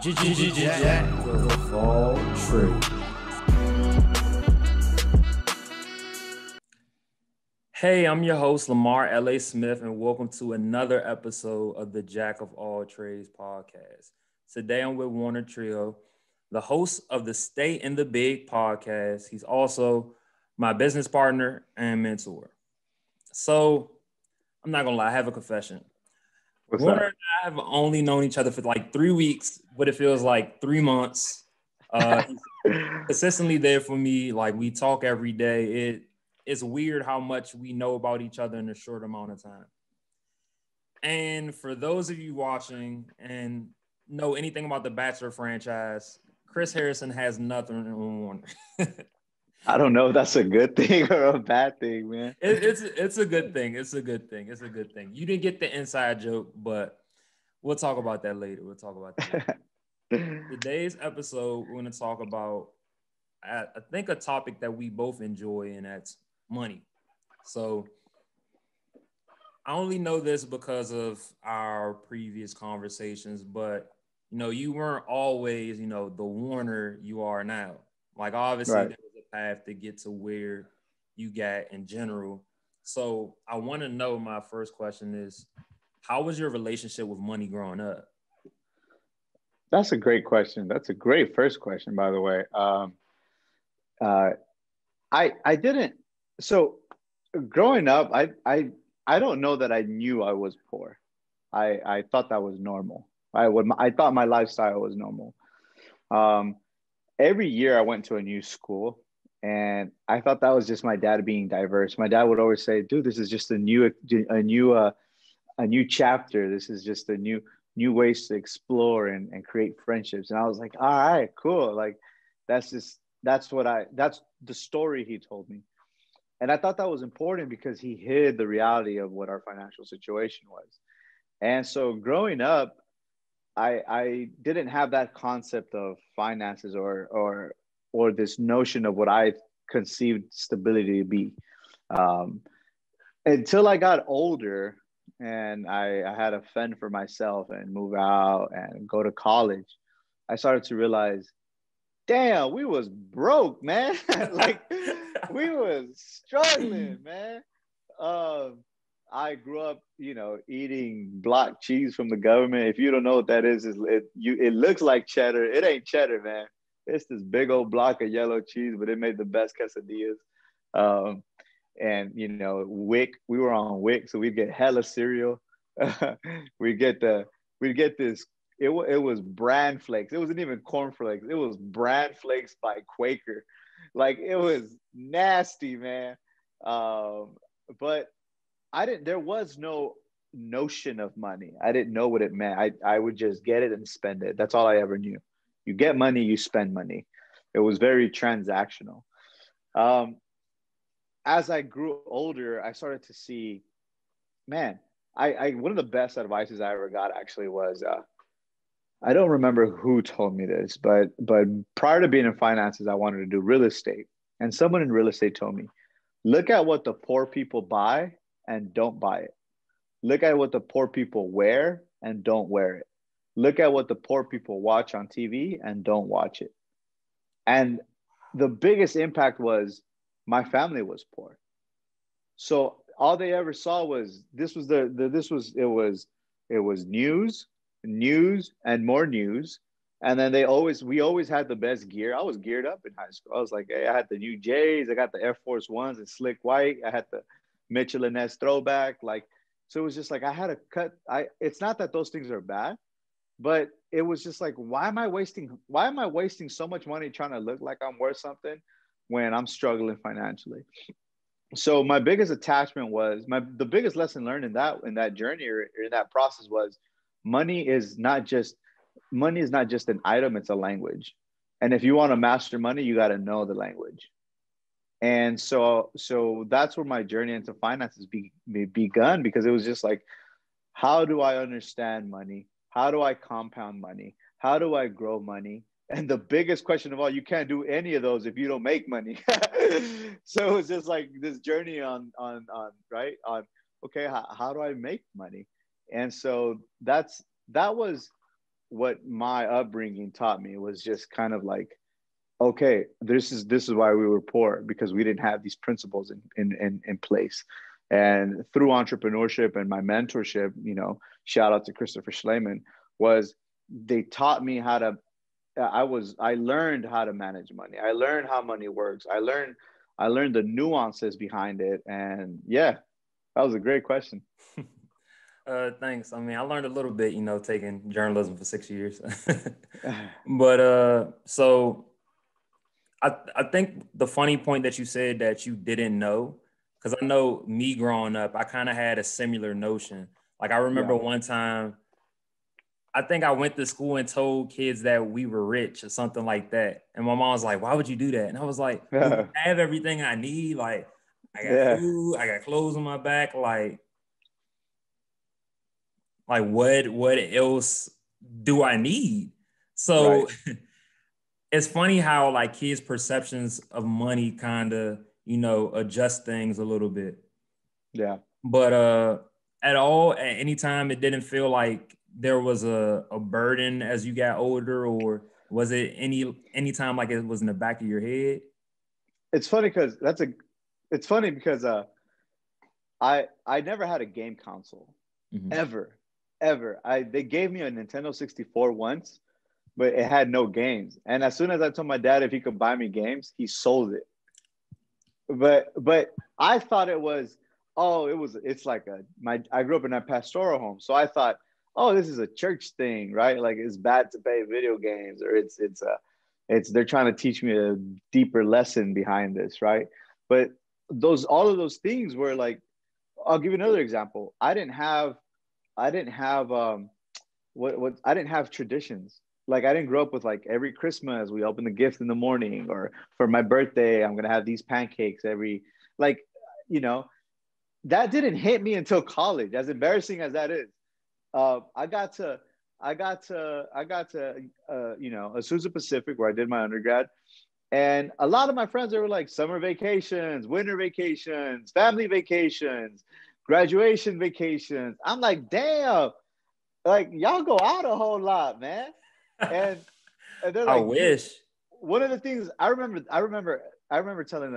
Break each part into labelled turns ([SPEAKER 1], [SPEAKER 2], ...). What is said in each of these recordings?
[SPEAKER 1] Jack of all trades. Hey, I'm your host, Lamar L.A. Smith, and welcome to another episode of the Jack of All Trades podcast. Today, I'm with Warner Trio, the host of the Stay in the Big podcast. He's also my business partner and mentor. So, I'm not going to lie, I have a confession.
[SPEAKER 2] What's
[SPEAKER 1] Warner
[SPEAKER 2] up?
[SPEAKER 1] and I have only known each other for like 3 weeks, but it feels like 3 months. He's consistently there for me. Like, we talk every day. It's weird how much we know about each other in a short amount of time. And for those of you watching and know anything about the Bachelor franchise, Chris Harrison has nothing on Warner.
[SPEAKER 2] I don't know if that's a good thing or a bad thing, man.
[SPEAKER 1] It's a good thing. It's a good thing. It's a good thing. You didn't get the inside joke, but we'll talk about that later. Today's episode, we're going to talk about, I think, a topic that we both enjoy, and that's money. So I only know this because of our previous conversations, but you weren't always, the Warner you are now. Like, obviously,
[SPEAKER 2] Right.
[SPEAKER 1] there was a path to get to where you got in general. So I want to know, my first question is, how was your relationship with money growing up?
[SPEAKER 2] That's a great question. That's a great first question, by the way. Uh, I didn't. So growing up, I don't know that I knew I was poor. I thought that was normal. I thought my lifestyle was normal. Um, every year I went to a new school, and I thought that was just my dad being diverse. My dad would always say, "Dude, this is just a new chapter. This is just a new ways to explore and create friendships." And I was like, all right, cool. Like that's the story he told me. And I thought that was important because he hid the reality of what our financial situation was. And so growing up, I didn't have that concept of finances or this notion of what I conceived stability to be. Um, until I got older and I had to fend for myself and move out and go to college, I started to realize, damn, we was broke, man. Like we was struggling, man. Um, I grew up, eating block cheese from the government. If you don't know what that is it looks like cheddar. It ain't cheddar, man. It's this big old block of yellow cheese, but it made the best quesadillas. Um, and Wick, we were on Wick, so we'd get hella cereal. we get the we get this. It was bran flakes. It wasn't even corn flakes. It was bran flakes by Quaker. Like it was nasty, man. But I didn't. There was no notion of money. I didn't know what it meant. I would just get it and spend it. That's all I ever knew. You get money, you spend money. It was very transactional. Um, as I grew older, I started to see, man, I one of the best advices I ever got actually was I don't remember who told me this, but prior to being in finances, I wanted to do real estate. And someone in real estate told me, look at what the poor people buy and don't buy it. Look at what the poor people wear and don't wear it. Look at what the poor people watch on TV and don't watch it. And the biggest impact was my family was poor. So all they ever saw was this was it was news and more news. And then we always had the best gear. I was geared up in high school. I was like, hey, I had the new J's, I got the Air Force Ones and slick white. I had the Mitchell and Ness throwback. Like, so it was just like I had to cut. It's not that those things are bad, but it was just like, why am I wasting so much money trying to look like I'm worth something when I'm struggling financially? So my biggest attachment was the biggest lesson learned in that journey or in that process was money is not just an item, it's a language. And if you want to master money, you got to know the language. And so that's where my journey into finances begun, because it was just like, how do I understand money? How do I compound money? How do I grow money? And the biggest question of all, you can't do any of those if you don't make money. So it was just like this journey on right on, okay, how do I make money? And so that was what my upbringing taught me was just kind of like, okay, this is why we were poor, because we didn't have these principles in place. And through entrepreneurship and my mentorship, shout out to Christopher Schleman, was they taught me how to. I learned how to manage money. I learned how money works. I learned the nuances behind it. And yeah, that was a great question.
[SPEAKER 1] Thanks. I mean, I learned a little bit, taking journalism for 6 years. But so I think the funny point that you said that you didn't know, because I know me growing up, I kind of had a similar notion. Like I remember
[SPEAKER 2] Yeah.
[SPEAKER 1] one time, I think I went to school and told kids that we were rich or something like that. And my mom was like, "Why would you do that?" And I was like, "We
[SPEAKER 2] Yeah.
[SPEAKER 1] have everything I need. Like I got
[SPEAKER 2] Yeah.
[SPEAKER 1] food, I got clothes on my back. Like what else do I need?"
[SPEAKER 2] Right.
[SPEAKER 1] So it's funny how like kids' perceptions of money kind of, adjust things a little bit.
[SPEAKER 2] Yeah.
[SPEAKER 1] But at any time it didn't feel like there was a burden as you got older, or was it any time like it was in the back of your head?
[SPEAKER 2] It's funny because I never had a game console
[SPEAKER 1] Mm-hmm.
[SPEAKER 2] ever. They gave me a Nintendo 64 once, but it had no games. And as soon as I told my dad if he could buy me games, he sold it. But I thought it's like I grew up in a pastoral home, so I thought, oh, this is a church thing, right? Like it's bad to pay video games, or it's they're trying to teach me a deeper lesson behind this, right? But all of those things were like, I'll give you another example. I didn't have what I didn't have traditions. Like I didn't grow up with like every Christmas we open the gift in the morning, or for my birthday I'm gonna have these pancakes every, like, you know that didn't hit me until college. As embarrassing as that is, I got to Azusa Pacific, where I did my undergrad, and a lot of my friends, they were like summer vacations, winter vacations, family vacations, graduation vacations. I'm like, damn, like y'all go out a whole lot, man. And they're
[SPEAKER 1] I
[SPEAKER 2] like, dude,
[SPEAKER 1] wish.
[SPEAKER 2] one of the things I remember telling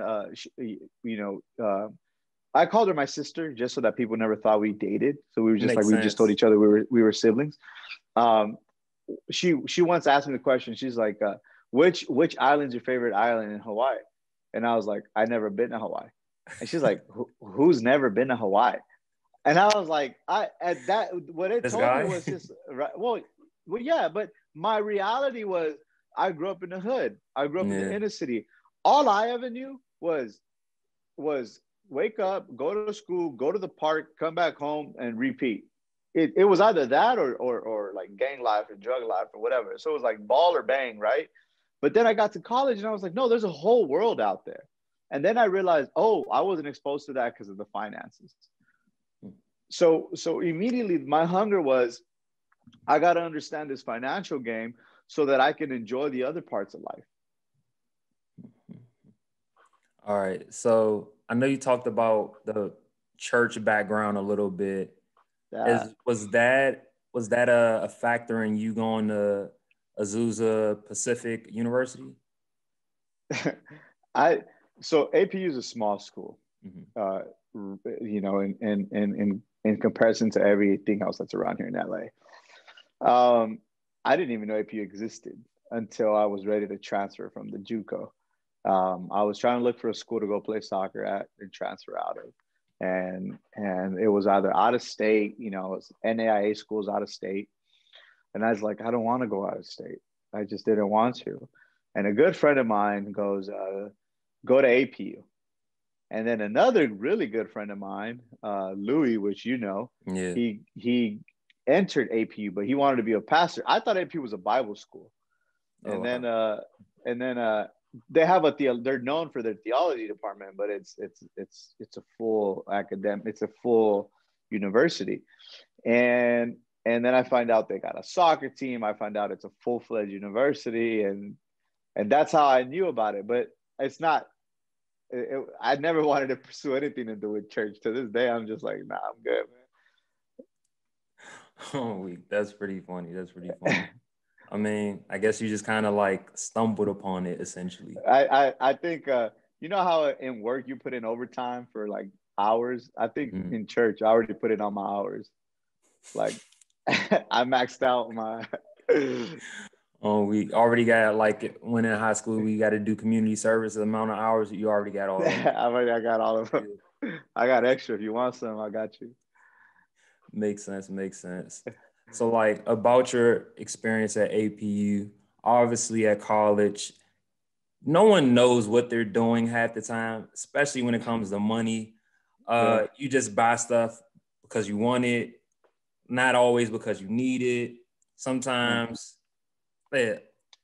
[SPEAKER 2] I called her my sister just so that people never thought we dated. So we were just like,
[SPEAKER 1] Makes
[SPEAKER 2] we just told
[SPEAKER 1] sense.
[SPEAKER 2] each other we were siblings. Um, she once asked me the question. She's like, which island's your favorite island in Hawaii? And I was like, I've never been to Hawaii. And she's like, who's never been to Hawaii? And I was like, I at that what it
[SPEAKER 1] This
[SPEAKER 2] told me
[SPEAKER 1] guy.
[SPEAKER 2] was just right. Well, yeah, but my reality was I grew up in the hood. I grew up in the
[SPEAKER 1] Yeah.
[SPEAKER 2] inner city. All I ever knew was wake up, go to school, go to the park, come back home, and repeat. It was either that or like gang life or drug life or whatever. So it was like ball or bang, right? But then I got to college and I was like, no, there's a whole world out there. And then I realized, oh, I wasn't exposed to that because of the finances. So immediately my hunger was, I got to understand this financial game so that I can enjoy the other parts of life.
[SPEAKER 1] All right. So I know you talked about the church background a little bit.
[SPEAKER 2] That
[SPEAKER 1] Was that a factor in you going to Azusa Pacific University?
[SPEAKER 2] I so APU is a small school,
[SPEAKER 1] Mm-hmm.
[SPEAKER 2] uh, in comparison to everything else that's around here in LA. I didn't even know APU existed until I was ready to transfer from the JUCO. I was trying to look for a school to go play soccer at and transfer out of, and it was either out of state, it's NAIA schools out of state, and I was like, I don't want to go out of state. I just didn't want to. And a good friend of mine goes, go to APU. And then another really good friend of mine, Louis, which
[SPEAKER 1] Yeah.
[SPEAKER 2] he entered APU, but he wanted to be a pastor. I thought APU was a Bible school.
[SPEAKER 1] Oh,
[SPEAKER 2] And
[SPEAKER 1] wow.
[SPEAKER 2] then they have they're known for their theology department, but it's a full academic, it's a full university. And then I find out they got a soccer team. I find out it's a full-fledged university, and that's how I knew about it. But it's not. I never wanted to pursue anything to do with church. To this day, I'm just like, nah, I'm good,
[SPEAKER 1] Oh, that's pretty funny. That's pretty funny. I mean, I guess you just kind of like stumbled upon it essentially.
[SPEAKER 2] I think you know how in work you put in overtime for like hours. I think
[SPEAKER 1] Mhm.
[SPEAKER 2] in church I already put in on my hours. Like I maxed out my.
[SPEAKER 1] Oh, we already got like when in high school we got to do community service. The amount of hours you already got all those.
[SPEAKER 2] I got all of them. I got extra. If you want some, I got you.
[SPEAKER 1] Makes sense. Makes sense. So, like about your experience at APU, obviously at college, no one knows what they're doing half the time, especially when it comes to money.
[SPEAKER 2] Yeah.
[SPEAKER 1] You just buy stuff because you want it, not always because you need it.
[SPEAKER 2] Yeah.
[SPEAKER 1] Sometimes, yeah,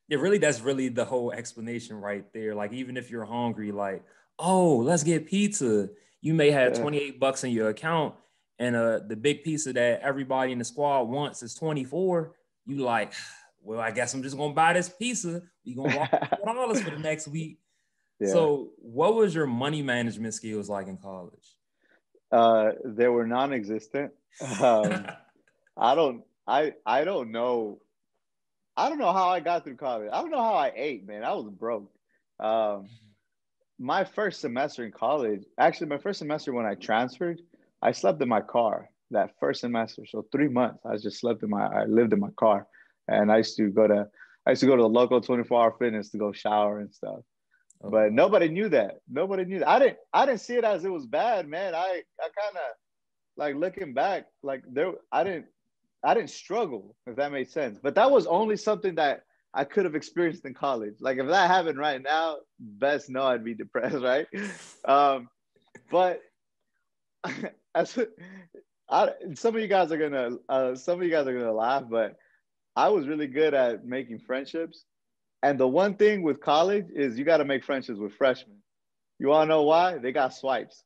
[SPEAKER 1] yeah, really, that's really the whole explanation right there. Like, even if you're hungry, like, oh, let's get pizza. You may have
[SPEAKER 2] Yeah.
[SPEAKER 1] 28 bucks in your account, and the big pizza that everybody in the squad wants is 24. You like, well, I guess I'm just gonna buy this pizza. We gonna rock $4 for the next week.
[SPEAKER 2] Yeah.
[SPEAKER 1] So, what was your money management skills like in college?
[SPEAKER 2] They were non-existent. I don't know. I don't know how I got through college. I don't know how I ate, man. I was broke. Um, my first semester in college, actually, my first semester when I transferred, I slept in my car that first semester. So 3 months, I lived in my car, and I used to go to the local 24-hour fitness to go shower and stuff.
[SPEAKER 1] Oh,
[SPEAKER 2] But
[SPEAKER 1] wow.
[SPEAKER 2] nobody knew that. Nobody knew that. I didn't see it as it was bad, man. I kind of like looking back, like I didn't struggle, if that made sense. But that was only something that I could have experienced in college. Like if that happened right now, best know I'd be depressed, right? But as some of you guys are gonna laugh, but I was really good at making friendships. And the one thing with college is you got to make friendships with freshmen. You want to know why? They got swipes.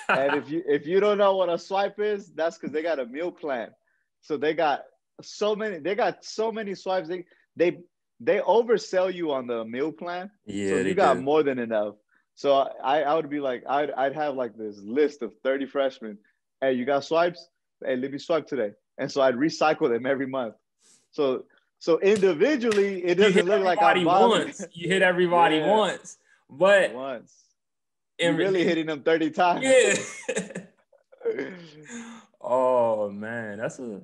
[SPEAKER 2] And if you don't know what a swipe is, that's because they got a meal plan. So they got so many swipes. They they oversell you on the meal plan. So
[SPEAKER 1] Yeah,
[SPEAKER 2] you
[SPEAKER 1] they
[SPEAKER 2] got
[SPEAKER 1] do.
[SPEAKER 2] more than enough. So I would be like, I'd have like this list of 30 freshmen. Hey, you got swipes? Hey, let me swipe today. And so I'd recycle them every month. So so individually, it
[SPEAKER 1] You hit
[SPEAKER 2] doesn't look like I'm
[SPEAKER 1] everybody
[SPEAKER 2] bothering.
[SPEAKER 1] once. You hit everybody
[SPEAKER 2] Yeah,
[SPEAKER 1] once, but
[SPEAKER 2] once. You
[SPEAKER 1] in
[SPEAKER 2] really hitting them 30 times.
[SPEAKER 1] yeah. Oh man, that's a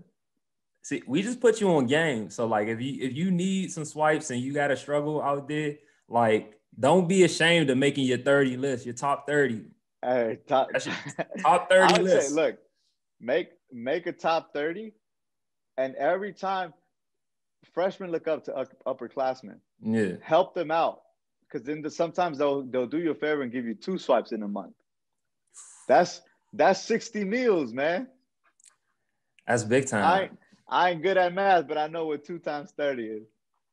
[SPEAKER 1] see. We just put you on game. So like, if you need some swipes and you got to struggle out there, like don't be ashamed of making your 30 list, your top 30.
[SPEAKER 2] Hey,
[SPEAKER 1] That's your top
[SPEAKER 2] I
[SPEAKER 1] 30
[SPEAKER 2] would say,
[SPEAKER 1] list.
[SPEAKER 2] look, make a top 30, and every time freshmen look up to upperclassmen,
[SPEAKER 1] Yeah,
[SPEAKER 2] help them out. Because sometimes they'll do you a favor and give you 2 swipes in a month. That's that's 60 meals, man.
[SPEAKER 1] that's big
[SPEAKER 2] I
[SPEAKER 1] time.
[SPEAKER 2] I ain't good at math, but I know what 2 times 30 is.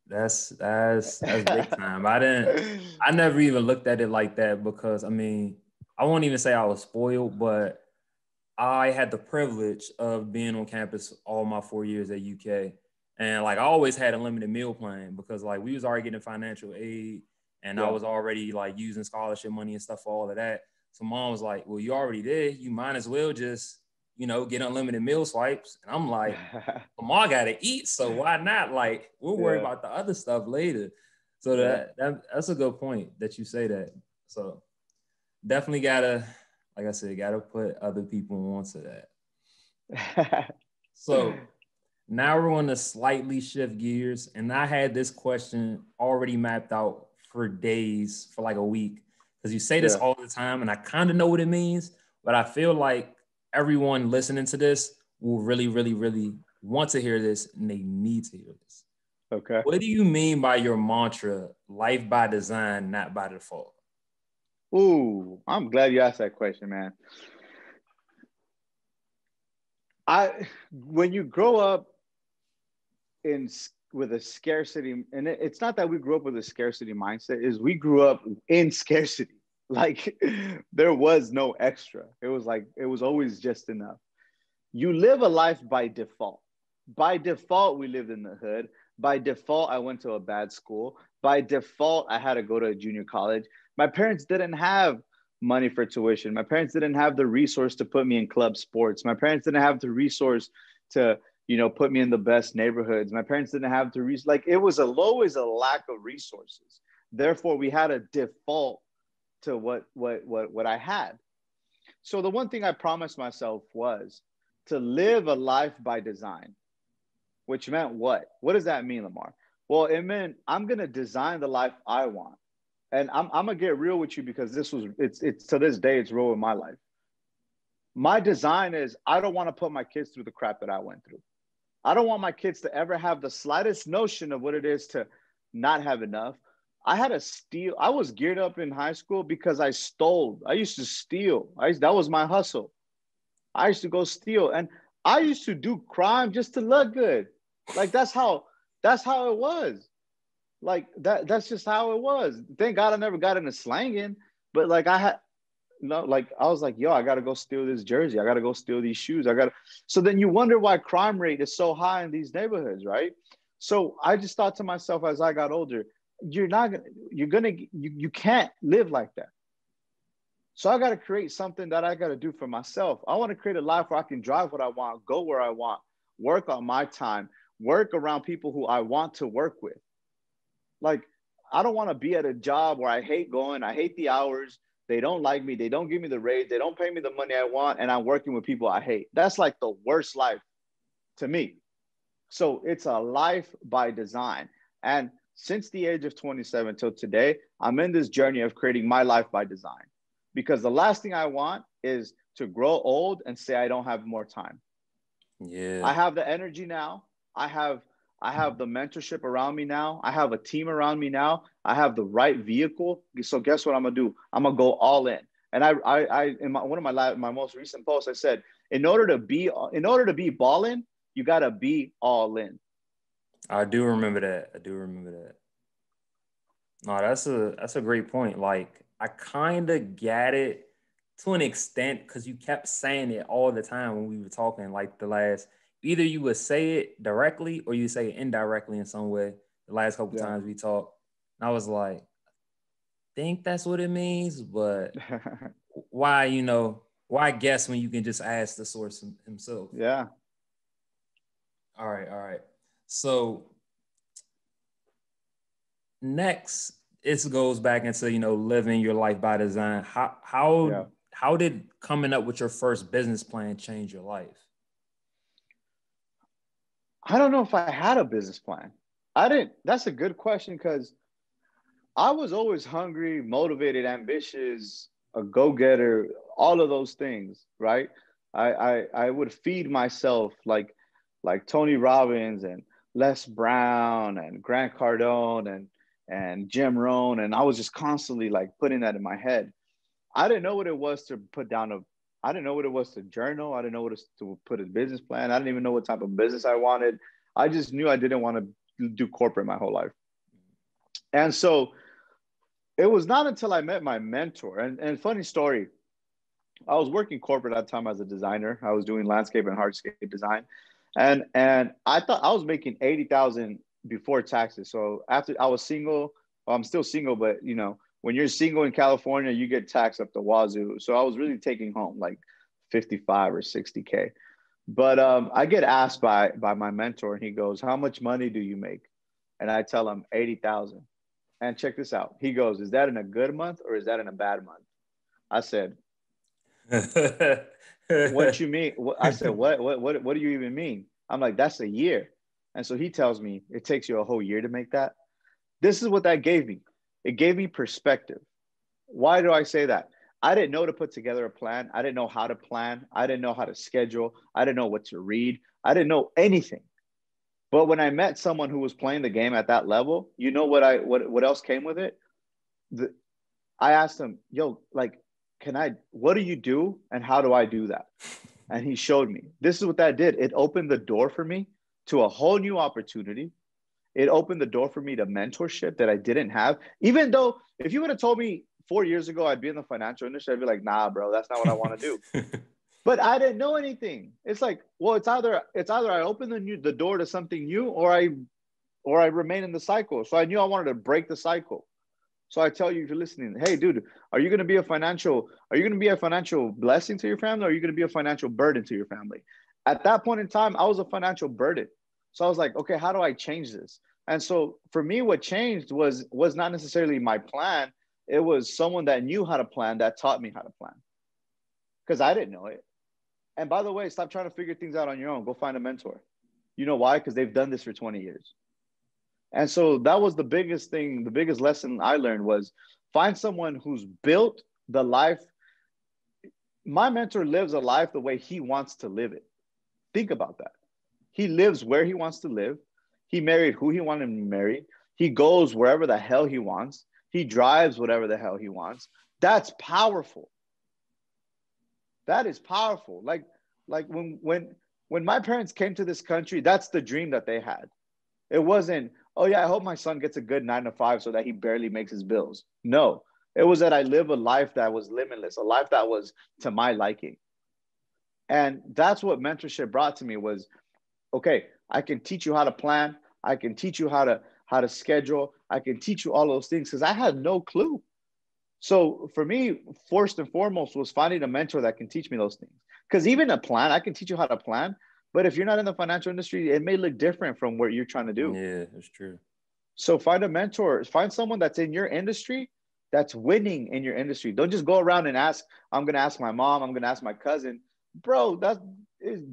[SPEAKER 1] That's big time. I never even looked at it like that because I mean, I won't even say I was spoiled, but I had the privilege of being on campus all my 4 years at UK. And like I always had a limited meal plan because like we was already getting financial aid and I
[SPEAKER 2] Yeah.
[SPEAKER 1] was already like using scholarship money and stuff for all of that. So mom was like, well, you already there. You might as well just, get unlimited meal swipes. And I'm like, well, mom gotta eat, so why not? Like, we'll worry
[SPEAKER 2] Yeah.
[SPEAKER 1] about the other stuff later. So
[SPEAKER 2] Yeah.
[SPEAKER 1] that's a good point that you say that. So definitely gotta, like I said, gotta put other people onto that. So now we're going to slightly shift gears. And I had this question already mapped out for days, for like a week, because you say this
[SPEAKER 2] Yeah.
[SPEAKER 1] all the time, and I kind of know what it means, but I feel like everyone listening to this will really, really, really want to hear this, and they need to hear this.
[SPEAKER 2] Okay.
[SPEAKER 1] What do you mean by your mantra, life by design, not by default?
[SPEAKER 2] Ooh, I'm glad you asked that question, man. I when you grow up in with a scarcity, and it's not that we grew up with a scarcity mindset, is we grew up in scarcity. Like there was no extra. It was like it was always just enough. You live a life by default. By default, we lived in the hood. By default, I went to a bad school. By default, I had to go to a junior college. My parents didn't have money for tuition. My parents didn't have the resource to put me in club sports. My parents didn't have the resource to put me in the best neighborhoods. My parents didn't have to like, it was always a lack of resources. Therefore, we had a default to what I had. So the one thing I promised myself was to live a life by design, which meant what? What does that mean, Lamar? Well, it meant I'm going to design the life I want. And I'm going to get real with you because it's to this day, it's real in my life. My design is I don't want to put my kids through the crap that I went through. I don't want my kids to ever have the slightest notion of what it is to not have enough. I had to steal. I was geared up in high school because I stole. I used to steal. That was my hustle. I used to go steal. And I used to do crime just to look good. Like that's how it was. Like that's just how it was. Thank God I never got into slanging, but like I was like, yo, I got to go steal this jersey. I got to go steal these shoes. So then you wonder why crime rate is so high in these neighborhoods, right? So I just thought to myself as I got older, you can't live like that. So I got to create something that I got to do for myself. I want to create a life where I can drive what I want, go where I want, work on my time, work around people who I want to work with. Like, I don't want to be at a job where I hate going. I hate the hours. They don't like me. They don't give me the raise. They don't pay me the money I want. And I'm working with people I hate. That's like the worst life to me. So it's a life by design. And since the age of 27 till today, I'm in this journey of creating my life by design. Because the last thing I want is to grow old and say I don't have more time.
[SPEAKER 1] Yeah.
[SPEAKER 2] I have the energy now. I have the mentorship around me now. I have a team around me now. I have the right vehicle. So guess what I'm gonna do? I'm gonna go all in. And I in one of my most recent posts, I said, in order to be balling, you gotta be all in.
[SPEAKER 1] I do remember that. No, that's a great point. Like, I kind of get it to an extent because you kept saying it all the time when we were talking. Like either you would say it directly or you say it indirectly in some way. The last couple times we talked, and I was like, I think that's what it means, but why guess when you can just ask the source himself?
[SPEAKER 2] Yeah.
[SPEAKER 1] All right. So next, it goes back into, living your life by design. How did coming up with your first business plan change your life?
[SPEAKER 2] I don't know if I had a business plan. I didn't. That's a good question because I was always hungry, motivated, ambitious, a go-getter, all of those things, right? I would feed myself like Tony Robbins and Les Brown and Grant Cardone and Jim Rohn. And I was just constantly like putting that in my head. I didn't know what it was to I didn't know what it was to journal. I didn't know what it was to put a business plan. I didn't even know what type of business I wanted. I just knew I didn't want to do corporate my whole life. And so it was not until I met my mentor, and funny story, I was working corporate at the time as a designer. I was doing landscape and hardscape design. And I thought I was making 80,000 before taxes. So after I was single, well, I'm still single, but when you're single in California, you get taxed up the wazoo. So I was really taking home like 55 or 60K. But I get asked by my mentor, and he goes, "How much money do you make?" And I tell him 80,000. And check this out. He goes, "Is that in a good month or is that in a bad month?" I said, "What you mean?" I said, what do you even mean? I'm like, "That's a year." And so he tells me it takes you a whole year to make that. This is what that gave me. It gave me perspective. Why do I say that? I didn't know to put together a plan. I didn't know how to plan. I didn't know how to schedule. I didn't know what to read. I didn't know anything. But when I met someone who was playing the game at that level, you know what else came with it? I asked him, "Yo, like, what do you do and how do I do that?" And he showed me. This is what that did. It opened the door for me to a whole new opportunity. It opened the door for me to mentorship that I didn't have. Even though if you would have told me 4 years ago I'd be in the financial industry, I'd be like, "Nah, bro, that's not what I want to do." But I didn't know anything. It's like, well, it's either I open the door to something new or I remain in the cycle. So I knew I wanted to break the cycle. So I tell you, if you're listening, hey, dude, are you going to be a financial blessing to your family? Or are you going to be a financial burden to your family? At that point in time, I was a financial burden. So I was like, okay, how do I change this? And so for me, what changed was not necessarily my plan. It was someone that knew how to plan that taught me how to plan, because I didn't know it. And by the way, stop trying to figure things out on your own. Go find a mentor. You know why? Because they've done this for 20 years. And so that was the biggest thing. The biggest lesson I learned was find someone who's built the life. My mentor lives a life the way he wants to live it. Think about that. He lives where he wants to live. He married who he wanted to marry. He goes wherever the hell he wants. He drives whatever the hell he wants. That's powerful. That is powerful. Like when my parents came to this country, that's the dream that they had. It wasn't, oh yeah, I hope my son gets a good 9 to 5 so that he barely makes his bills. No, it was that I live a life that was limitless, a life that was to my liking. And that's what mentorship brought to me was, okay, I can teach you how to plan. I can teach you how to schedule. I can teach you all those things because I had no clue. So for me, first and foremost was finding a mentor that can teach me those things. Because even a plan, I can teach you how to plan. But if you're not in the financial industry, it may look different from what you're trying to do.
[SPEAKER 1] Yeah, that's true.
[SPEAKER 2] So find a mentor. Find someone that's in your industry, that's winning in your industry. Don't just go around and ask, I'm going to ask my mom. I'm going to ask my cousin. Bro,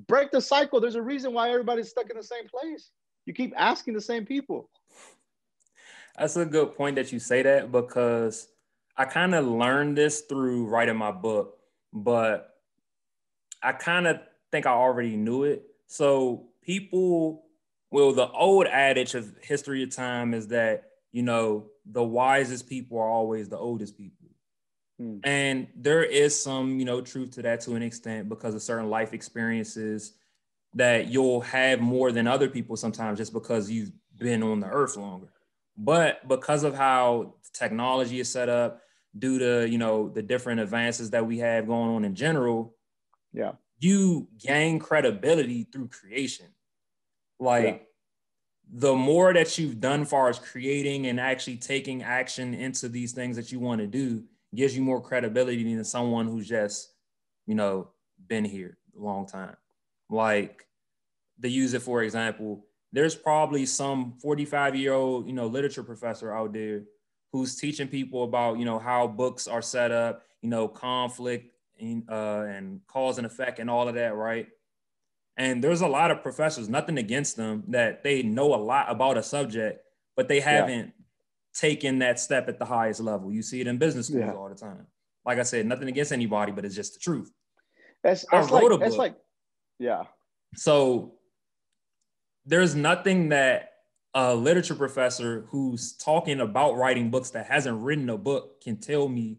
[SPEAKER 2] break the cycle. There's a reason why everybody's stuck in the same place. You keep asking the same people.
[SPEAKER 1] That's a good point that you say that, because I kind of learned this through writing my book, but I kind of think I already knew it. So people, well, the old adage of history of time is that, you know, the wisest people are always the oldest people. And there is some, you know, truth to that to an extent, because of certain life experiences that you'll have more than other people sometimes just because you've been on the earth longer. But because of how technology is set up, due to, you know, the different advances that we have going on in general,
[SPEAKER 2] yeah,
[SPEAKER 1] you gain credibility through creation. Like the more that you've done as far as creating and actually taking action into these things that you want to do gives you more credibility than someone who's just, you know, been here a long time. Like, to use it for example, there's probably some 45-year-old, you know, literature professor out there who's teaching people about, you know, how books are set up, you know, conflict and cause and effect and all of that, right? And there's a lot of professors, nothing against them, that they know a lot about a subject, but they haven't taken that step at the highest level. You see it in business schools all the time. Like I said, nothing against anybody, but it's just the truth. I wrote a book. So there's nothing that a literature professor who's talking about writing books that hasn't written a book can tell me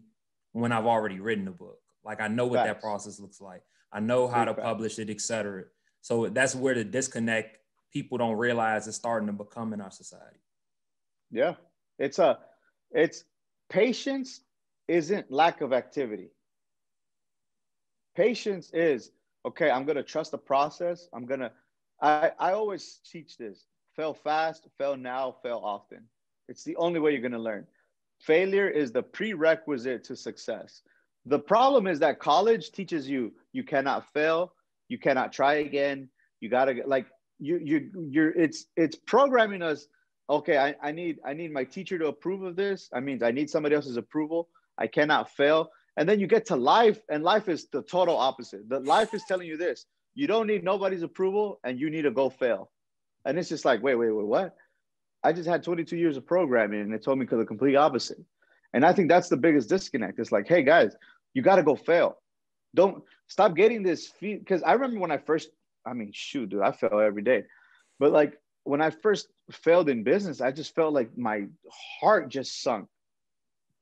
[SPEAKER 1] when I've already written a book. Like, I know what that process looks like. I know how to publish it, etc. So that's where the disconnect people don't realize is starting to become in our society.
[SPEAKER 2] Yeah. It's patience isn't lack of activity. Patience is, okay, I'm going to trust the process. I always teach this: fail fast, fail now, fail often. It's the only way you're going to learn. Failure is the prerequisite to success. The problem is that college teaches you cannot fail, you cannot try again. You got to, like, it's programming us. Okay, I need my teacher to approve of this. I need somebody else's approval. I cannot fail. And then you get to life, and life is the total opposite. The life is telling you this: you don't need nobody's approval, and you need to go fail. And it's just like, wait, what? I just had 22 years of programming, and it told me the complete opposite. And I think that's the biggest disconnect. It's like, hey guys, you got to go fail. Don't stop getting this feed. Because I remember when I first, dude, I fail every day. But like when I first failed in business, I just felt like my heart just sunk.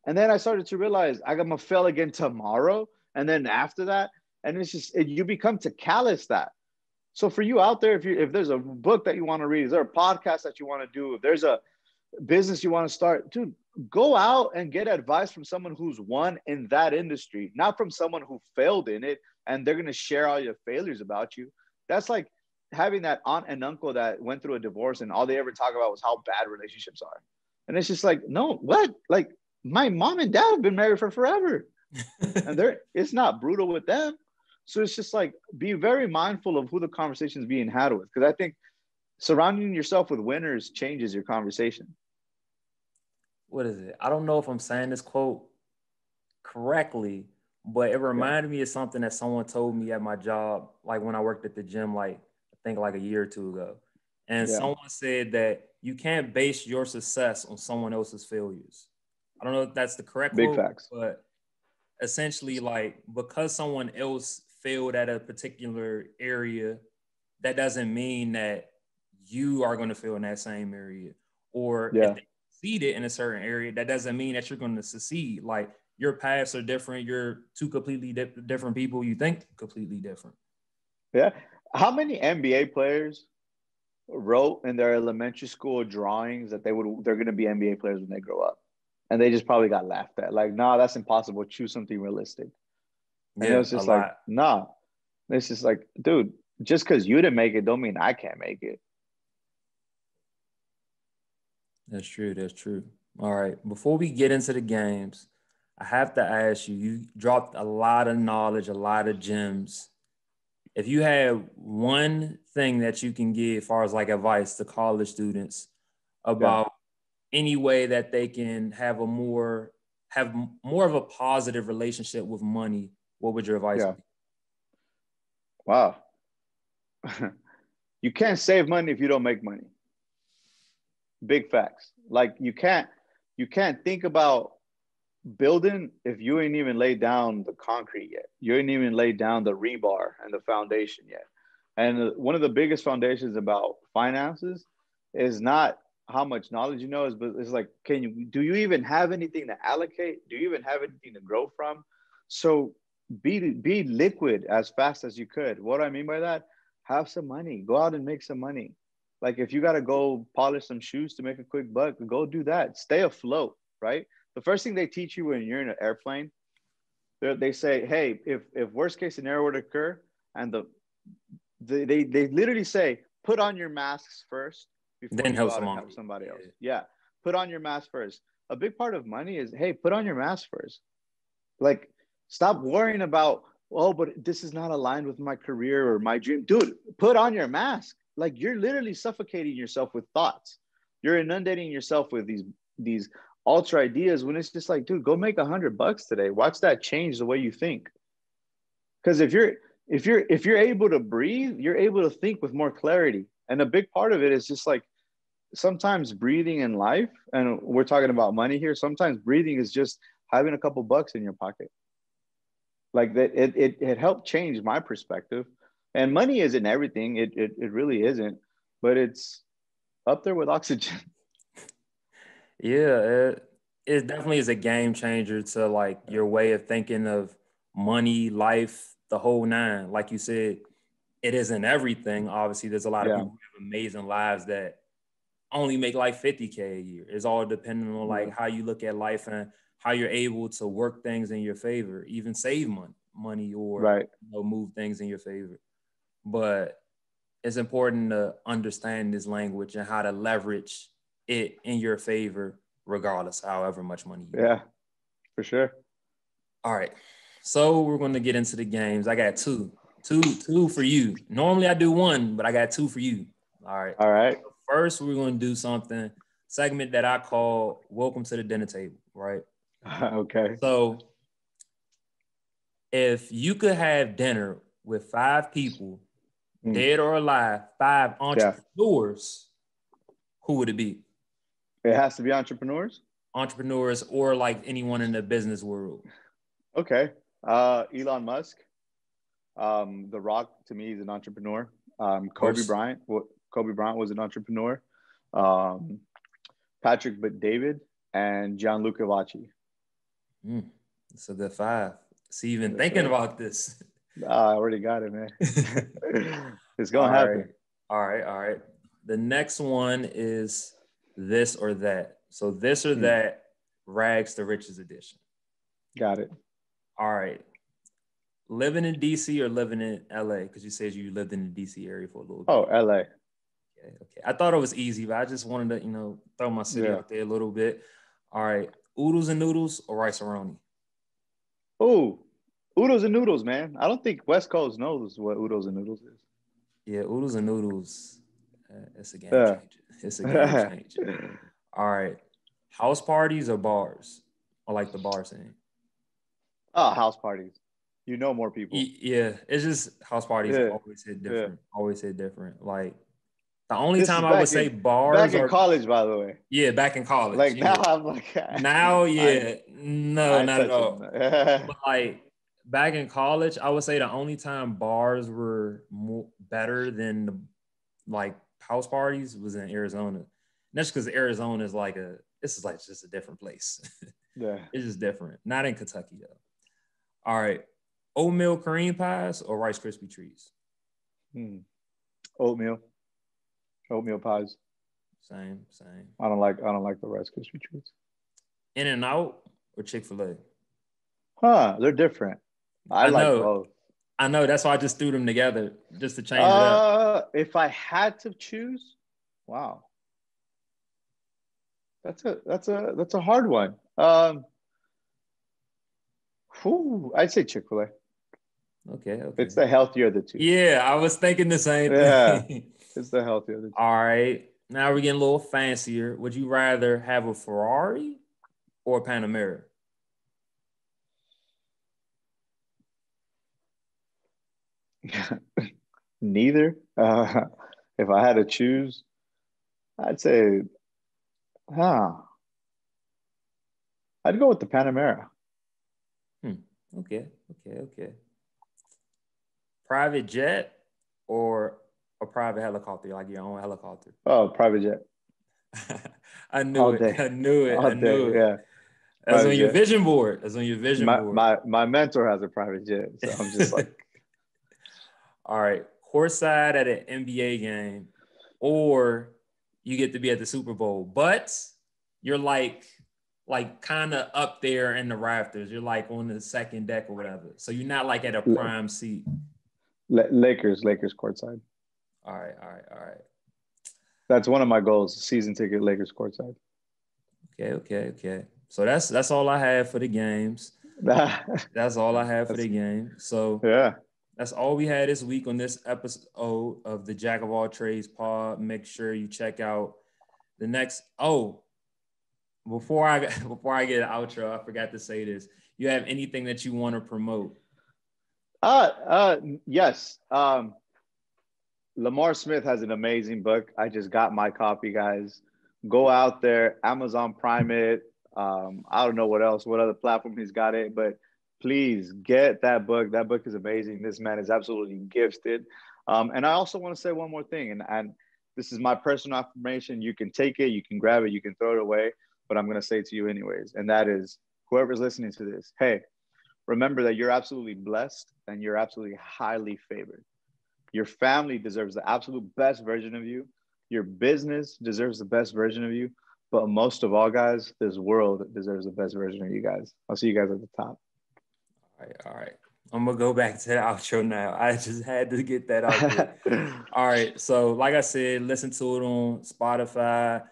[SPEAKER 2] And then I started to realize I'm going to fail again tomorrow. And then after that, and it's just, you become to callous that. So for you out there, if there's a book that you want to read, is there a podcast that you want to do, if there's a business you want to start, dude, go out and get advice from someone who's won in that industry, not from someone who failed in it and they're going to share all your failures about you. That's like having that aunt and uncle that went through a divorce and all they ever talk about was how bad relationships are. And it's just like, no, what? Like, my mom and dad have been married for forever and it's not brutal with them. So it's just like, be very mindful of who the conversation is being had with. Because I think surrounding yourself with winners changes your conversation.
[SPEAKER 1] What is it? I don't know if I'm saying this quote correctly, but it
[SPEAKER 2] Yeah.
[SPEAKER 1] reminded me of something that someone told me at my job, like when I worked at the gym, like I think like a year or two ago. And
[SPEAKER 2] Yeah.
[SPEAKER 1] someone said that you can't base your success on someone else's failures. I don't know if that's the correct
[SPEAKER 2] Big
[SPEAKER 1] quote,
[SPEAKER 2] facts.
[SPEAKER 1] but essentially, like, because someone else failed at a particular area, that doesn't mean that you are going to fail in that same area. Or if
[SPEAKER 2] Yeah.
[SPEAKER 1] they succeeded in a certain area, that doesn't mean that you're going to succeed. Like, your paths are different. You're two completely different people. You think completely different.
[SPEAKER 2] Yeah. How many NBA players wrote in their elementary school drawings that they're going to be NBA players when they grow up, and they just probably got laughed at? Like, nah, that's impossible. Choose something realistic. And it
[SPEAKER 1] Yeah,
[SPEAKER 2] was
[SPEAKER 1] a
[SPEAKER 2] just like,
[SPEAKER 1] lot.
[SPEAKER 2] nah. It's just like, dude, just because you didn't make it, don't mean I can't make it.
[SPEAKER 1] That's true. That's true. All right. Before we get into the games, I have to ask you, you dropped a lot of knowledge, a lot of gems. If you had one thing that you can give as far as like advice to college students
[SPEAKER 2] Yeah.
[SPEAKER 1] about any way that they can have more of a positive relationship with money, what would your advice
[SPEAKER 2] Yeah.
[SPEAKER 1] be?
[SPEAKER 2] Wow. You can't save money if you don't make money. Big facts. Like, you can't think about building if you ain't even laid down the concrete yet. You ain't even laid down the rebar and the foundation yet. And one of the biggest foundations about finances is not how much knowledge you know, is but it's like, do you even have anything to allocate? Do you even have anything to grow from? So be liquid as fast as you could. What do I mean by that? Have some money. Go out and make some money. Like, if you got to go polish some shoes to make a quick buck, go do that. Stay afloat, right? The first thing they teach you when you're in an airplane, they say, hey, if worst case scenario were to occur, and they literally say, put on your masks first before
[SPEAKER 1] Then
[SPEAKER 2] you go
[SPEAKER 1] help
[SPEAKER 2] out and
[SPEAKER 1] someone.
[SPEAKER 2] help somebody else. Yeah, put on your mask first. A big part of money is, hey, put on your mask first. Like, stop worrying about, oh, but this is not aligned with my career or my dream. Dude, put on your mask. Like, you're literally suffocating yourself with thoughts. You're inundating yourself with these ultra ideas, when it's just like, dude, go make $100 today. Watch that change the way you think. Because if you're able to breathe, you're able to think with more clarity. And a big part of it is just like, sometimes breathing in life, and we're talking about money here, sometimes breathing is just having a couple bucks in your pocket. Like that, it helped change my perspective. And money isn't everything. It really isn't, but it's up there with oxygen.
[SPEAKER 1] Yeah, it definitely is a game changer to like your way of thinking of money, life, the whole nine. Like you said, it isn't everything. Obviously, there's a lot of
[SPEAKER 2] Yeah.
[SPEAKER 1] people who have amazing lives that only make like 50K a year. It's all depending on
[SPEAKER 2] Yeah.
[SPEAKER 1] like how you look at life and how you're able to work things in your favor, even save money or
[SPEAKER 2] Right.
[SPEAKER 1] move things in your favor. But it's important to understand this language and how to leverage it in your favor, regardless, however much money you make.
[SPEAKER 2] Yeah, for sure.
[SPEAKER 1] All right. So we're going to get into the games. I got two for you. Normally I do one, but I got two for you. All right.
[SPEAKER 2] All right.
[SPEAKER 1] First, we're going to do something segment that I call "Welcome to the Dinner Table." Right.
[SPEAKER 2] Okay.
[SPEAKER 1] So if you could have dinner with five people, dead or alive, five
[SPEAKER 2] Yeah.
[SPEAKER 1] entrepreneurs, who would it be?
[SPEAKER 2] It has to be entrepreneurs.
[SPEAKER 1] Entrepreneurs or like anyone in the business world.
[SPEAKER 2] Okay. Elon Musk. The Rock, to me, is an entrepreneur.
[SPEAKER 1] Of
[SPEAKER 2] Kobe
[SPEAKER 1] course.
[SPEAKER 2] Bryant. Kobe Bryant was an entrepreneur. Um, Patrick but David and Gianluca Vacci.
[SPEAKER 1] It's a good five. See, even
[SPEAKER 2] Yes,
[SPEAKER 1] thinking
[SPEAKER 2] sir.
[SPEAKER 1] about this.
[SPEAKER 2] I already got it, man. It's gonna
[SPEAKER 1] All
[SPEAKER 2] happen.
[SPEAKER 1] right. All right. All right. The next one is this or that. So this or that, rags to riches edition.
[SPEAKER 2] Got it.
[SPEAKER 1] All right. Living in DC or living in LA? Because you said you lived in the DC area for a little bit.
[SPEAKER 2] Oh, LA.
[SPEAKER 1] Okay, okay. I thought it was easy, but I just wanted to, throw my city
[SPEAKER 2] Yeah.
[SPEAKER 1] out there a little bit. All right. Oodles and noodles or rice roni?
[SPEAKER 2] Oh, Oodles and noodles, man. I don't think West Coast knows what oodles and noodles is.
[SPEAKER 1] Yeah, oodles and noodles. It's a game
[SPEAKER 2] Yeah.
[SPEAKER 1] changer. It's a game changer. All right. House parties or bars? I like the bar scene.
[SPEAKER 2] Oh, house parties. You know more people.
[SPEAKER 1] Yeah, it's just house parties
[SPEAKER 2] Yeah.
[SPEAKER 1] always hit
[SPEAKER 2] Yeah.
[SPEAKER 1] different. Always hit different. Like the only
[SPEAKER 2] This is
[SPEAKER 1] time I would say
[SPEAKER 2] back
[SPEAKER 1] bars
[SPEAKER 2] in
[SPEAKER 1] are
[SPEAKER 2] college, by the way.
[SPEAKER 1] yeah, back in college.
[SPEAKER 2] Like
[SPEAKER 1] Yeah.
[SPEAKER 2] now, I'm like
[SPEAKER 1] Now,
[SPEAKER 2] I
[SPEAKER 1] yeah, no,
[SPEAKER 2] I ain't
[SPEAKER 1] not at
[SPEAKER 2] touching
[SPEAKER 1] all.
[SPEAKER 2] that.
[SPEAKER 1] But like back in college, I would say the only time bars were better than the like house parties was in Arizona. And that's because Arizona is like this is like just a different place.
[SPEAKER 2] Yeah.
[SPEAKER 1] It's just different. Not in Kentucky though. All right. Oatmeal cream pies or Rice Krispie treats?
[SPEAKER 2] Oatmeal pies.
[SPEAKER 1] Same.
[SPEAKER 2] I don't like the Rice Krispie treats.
[SPEAKER 1] In-N-Out or Chick-fil-A?
[SPEAKER 2] Huh? They're different. I like both.
[SPEAKER 1] I know. That's why I just threw them together just to change it up.
[SPEAKER 2] If I had to choose, wow, that's a hard one. I'd say Chick-fil-A.
[SPEAKER 1] Okay.
[SPEAKER 2] It's the healthier of the two.
[SPEAKER 1] Yeah, I was thinking the same thing.
[SPEAKER 2] Yeah, it's the healthier of the two.
[SPEAKER 1] All right. Now we're getting a little fancier. Would you rather have a Ferrari or a Panamera?
[SPEAKER 2] Neither. If I had to choose, I'd say, I'd go with the Panamera.
[SPEAKER 1] Okay. Private jet or a private helicopter, like your own helicopter?
[SPEAKER 2] Oh, private jet.
[SPEAKER 1] I knew it.
[SPEAKER 2] Yeah.
[SPEAKER 1] That's on your vision board.
[SPEAKER 2] My mentor has a private jet, so I'm just like.
[SPEAKER 1] All right, courtside at an NBA game, or you get to be at the Super Bowl, but you're like kind of up there in the rafters. You're like on the second deck or whatever. So you're not like at a prime seat.
[SPEAKER 2] Lakers courtside.
[SPEAKER 1] All right.
[SPEAKER 2] That's one of my goals: season ticket Lakers courtside.
[SPEAKER 1] Okay. So that's all I have for the games. That's all I have for the game. So
[SPEAKER 2] yeah.
[SPEAKER 1] That's all we had this week on this episode of the Jack of All Trades pod. Make sure you check out the next. Oh, before I get an outro, I forgot to say this. You have anything that you want to promote?
[SPEAKER 2] Yes. Lamar Smith has an amazing book. I just got my copy, guys. Go out there, Amazon Prime it. I don't know what other platform he's got it, but please get that book. That book is amazing. This man is absolutely gifted. And I also want to say one more thing, and this is my personal affirmation. You can take it, you can grab it, you can throw it away, but I'm going to say it to you anyways. And that is, whoever's listening to this, hey, remember that you're absolutely blessed and you're absolutely highly favored. Your family deserves the absolute best version of you. Your business deserves the best version of you. But most of all, guys, this world deserves the best version of you guys. I'll see you guys at the top.
[SPEAKER 1] All right. I'm going to go back to the outro now. I just had to get that out there. All right. So like I said, listen to it on Spotify,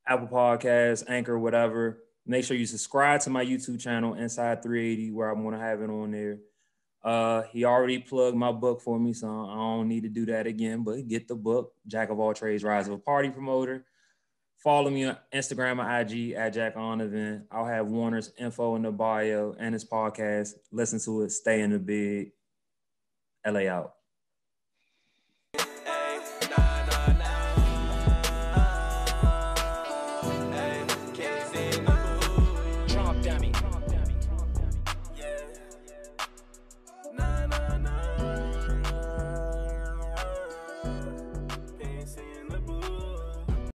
[SPEAKER 1] Apple Podcasts, Anchor, whatever. Make sure you subscribe to my YouTube channel, Inside 380, where I'm going to have it on there. He already plugged my book for me, so I don't need to do that again, but get the book, Jack of All Trades, Rise of a Party Promoter. Follow me on Instagram or IG at Jack Onovan. I'll have Warner's info in the bio and his podcast. Listen to it. Stay in the big. LA out.